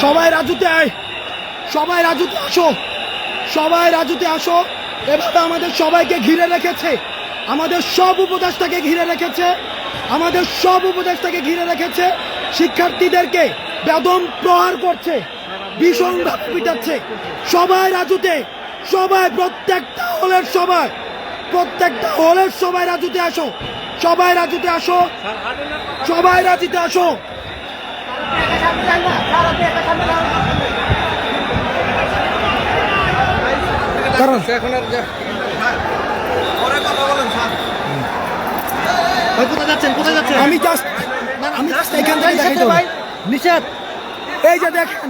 সবাই রাজুতে আয়, সবাই রাজুতে আসো, সবাই রাজুতে আসো। এভাবে আমাদের সবাইকে ঘিরে রেখেছে, আমাদের সব উপদেষ্টাকে ঘিরে রেখেছে, আমাদের সব উপদেষ্টাকে ঘিরে রেখেছে। শিক্ষার্থীদেরকে বেদম প্রহার করছে, ভীষণভাবে পিটাচ্ছে। সবাই রাজুতে, সবাই প্রত্যেকটা হলের সবাই, প্রত্যেকটা হলের সবাই রাজুতে আসো, সবাই রাজুতে আসো, সবাই রাজুতে আসো। কারণ আমি জাস্ট এখান থেকে দেখাই দেবো। নিষেধ, এই যে দেখেন,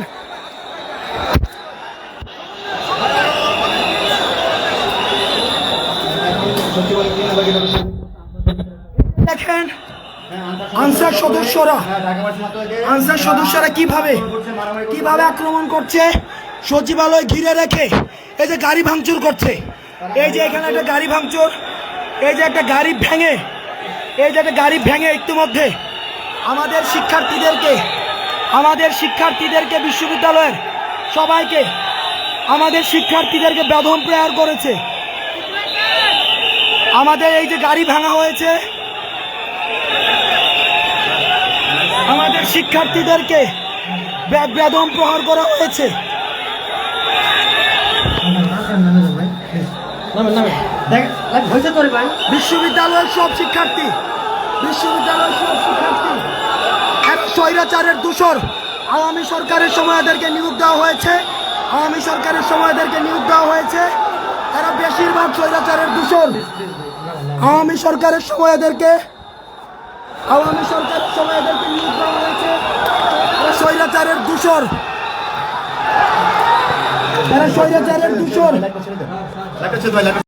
দেখেন আনসার সদস্যরা কিভাবে আক্রমণ করছে, সচিবালয় ঘিরে রেখে এই যে গাড়ি ভাঙচুর করছে। এই যে এখানে একটা গাড়ি ভাঙচুর, এই যে একটা গাড়ি ভেঙে, এই যে একটা গাড়ি ভেঙে ইতিমধ্যে আমাদের শিক্ষার্থীদেরকে বিশ্ববিদ্যালয়ের সবাইকে, আমাদের শিক্ষার্থীদেরকে বেদম প্রহার করেছে। আমাদের এই যে গাড়ি ভাঙা হয়েছে, আমাদের শিক্ষার্থীদেরকে বেদম প্রহার করা হয়েছে। বিশ্ববিদ্যালয়ের সব শিক্ষার্থী স্বৈরাচারের দূষর। আওয়ামী সরকারের সময় এদেরকে নিয়োগ দেওয়া হয়েছে, এরা বেশিরভাগ স্বৈরাচারের দূষর। আওয়ামী সরকারের সময় এদেরকে নিয়োগ দেওয়া হয়েছে, এরা স্বৈরাচারের দূষর।